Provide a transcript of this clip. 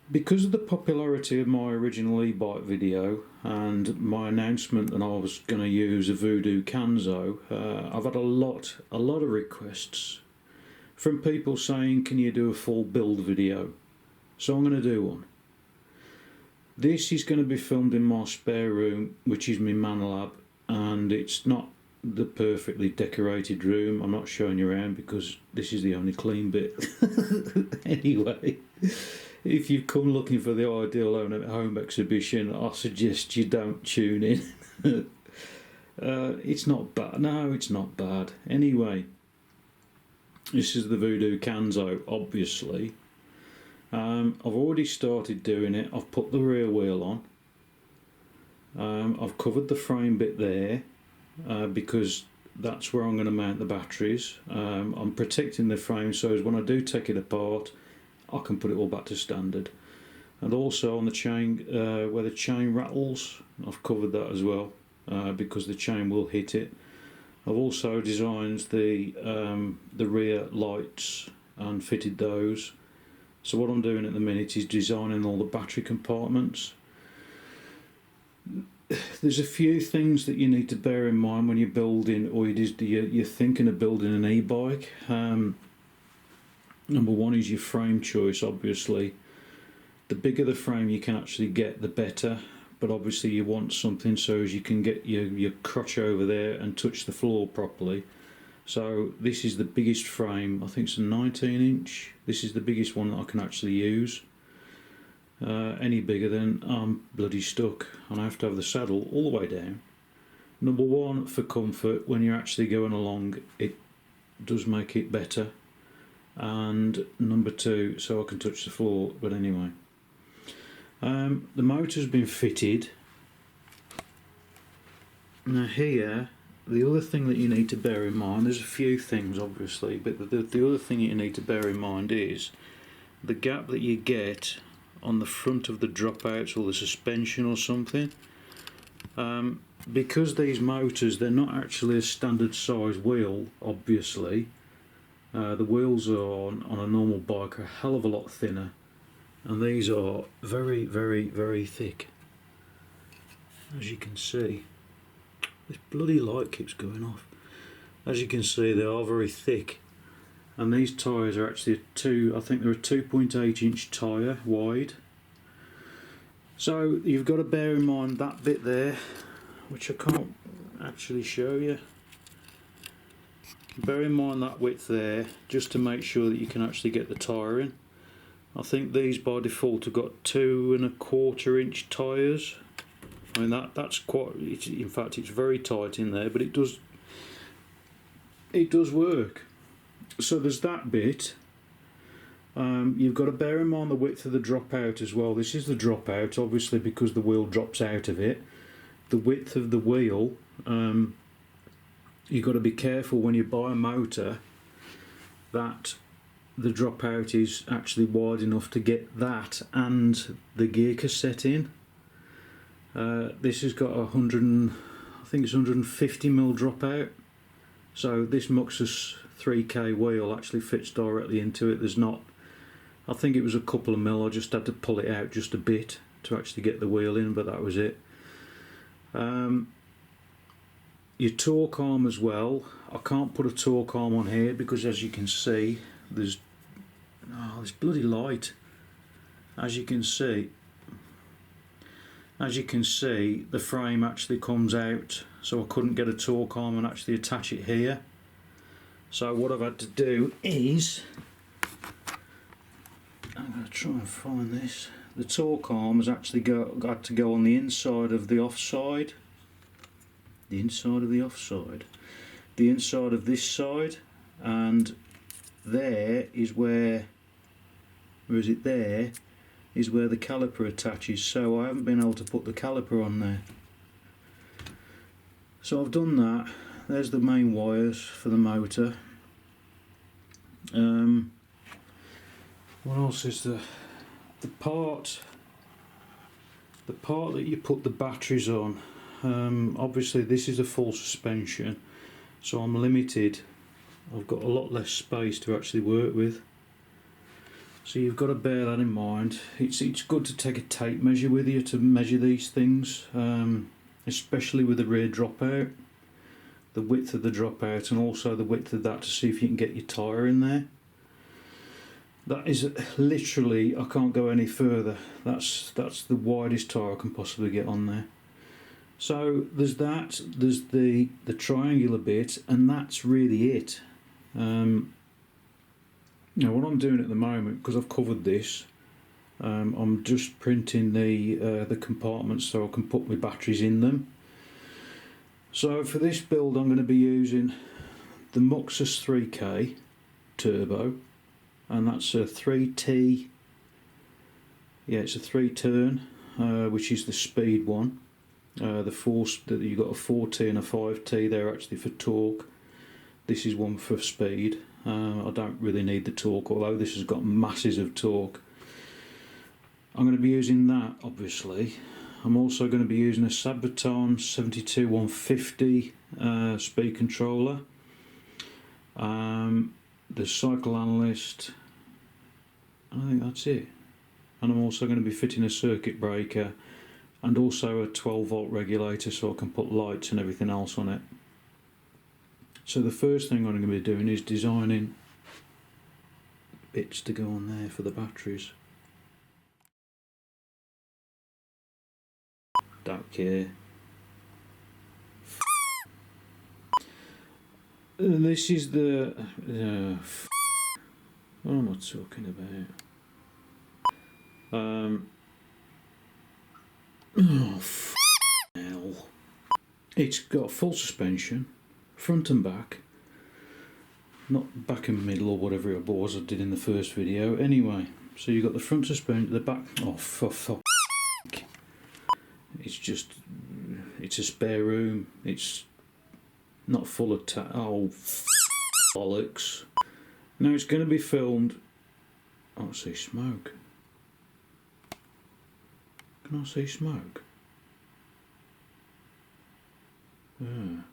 Because of the popularity of my original e-bike video and my announcement that I was going to use a Voodoo Canzo, I've had a lot of requests from people saying, can you do a full build video? So I'm going to do one. This is going to be filmed in my spare room, which is my man lab, and it's not the perfectly decorated room. I'm not showing you around because this is the only clean bit. Anyway, if you've come looking for the ideal home exhibition, I suggest you don't tune in. It's not bad. No, it's not bad. Anyway, this is the Voodoo Canzo, obviously. I've already started doing it. I've put the rear wheel on. I've covered the frame bit there because that's where I'm going to mount the batteries. I'm protecting the frame so as when I do take it apart, I can put it all back to standard. And also on the chain, where the chain rattles, I've covered that as well because the chain will hit it. I've also designed the rear lights and fitted those. So what I'm doing at the minute is designing all the battery compartments. There's a few things that you need to bear in mind when you're building, or you're thinking of building an e-bike. Number one is your frame choice, obviously. The bigger the frame you can actually get, the better. But obviously you want something so as you can get your crotch over there and touch the floor properly. So this is the biggest frame. I think it's a 19 inch. This is the biggest one that I can actually use. Any bigger then I'm bloody stuck and I have to have the saddle all the way down. Number one, for comfort, when you're actually going along, it does make it better. And number two, so I can touch the floor. But anyway, the motor's been fitted. Now here, the other thing that you need to bear in mind, there's a few things obviously, but the other thing you need to bear in mind is the gap that you get on the front of the dropouts or the suspension or something. Because these motors, they're not actually a standard size wheel, obviously. The wheels are on a normal bike are a hell of a lot thinner, and these are very, very, very thick, as you can see. This bloody light keeps going off. As you can see, they are very thick, and these tyres are actually I think they're a 2.8 inch tyre wide. So you've got to bear in mind that bit there, which I can't actually show you. Bear in mind that width there, just to make sure that you can actually get the tyre in. I think these by default have got 2.25 inch tyres. I mean that's quite. In fact, it's very tight in there, but it does work. So there's that bit. You've got to bear in mind the width of the dropout as well. This is the dropout, obviously, because the wheel drops out of it. The width of the wheel. You've got to be careful when you buy a motor that the dropout is actually wide enough to get that and the gear cassette in. This has got I think it's 150mm dropout. So this MXUS 3K wheel actually fits directly into it. There's not, I think it was a couple of mil. I just had to pull it out just a bit to actually get the wheel in, but that was it. Your torque arm as well. I can't put a torque arm on here because, as you can see, there's this bloody light. As you can see, the frame actually comes out, so I couldn't get a torque arm and actually attach it here. So what I've had to do is, I'm going to try and find this. The torque arm has actually got to go on the inside of the offside. The inside of the offside. The inside of this side, and there is where is it there? Is where the caliper attaches, so I haven't been able to put the caliper on there. So I've done that. There's the main wires for the motor. What else is the part that you put the batteries on? Obviously this is a full suspension, so I'm limited. I've got a lot less space to actually work with. So you've got to bear that in mind. It's good to take a tape measure with you to measure these things, especially with the rear dropout, the width of the dropout and also the width of that, to see if you can get your tyre in there. That is literally, I can't go any further. That's the widest tyre I can possibly get on there. So there's that, there's the triangular bit, and that's really it. Now what I'm doing at the moment, because I've covered this, I'm just printing the compartments so I can put my batteries in them. So for this build I'm going to be using the MXUS 3K turbo, and that's a 3T, yeah, it's a 3-turn, which is the speed one. The force that you've got a 4T and a 5T, they're actually for torque. This is one for speed. I don't really need the torque, although this has got masses of torque. I'm going to be using that, obviously. I'm also going to be using a Sabvoton SVMC072150 speed controller. The cycle analyst. I think that's it. And I'm also going to be fitting a circuit breaker and also a 12-volt regulator so I can put lights and everything else on it. So the first thing I'm going to be doing is designing bits to go on there for the batteries. Don't care. This is the... what am I talking about? Oh, hell. It's got full suspension, front and back, not back and middle or whatever it was I did in the first video. Anyway, so you've got the front suspension, the back. Oh, for fuck. It's just, it's a spare room. It's not full of oh, bollocks. Now it's going to be filmed. Oh, I see smoke. Can I see smoke? Yeah.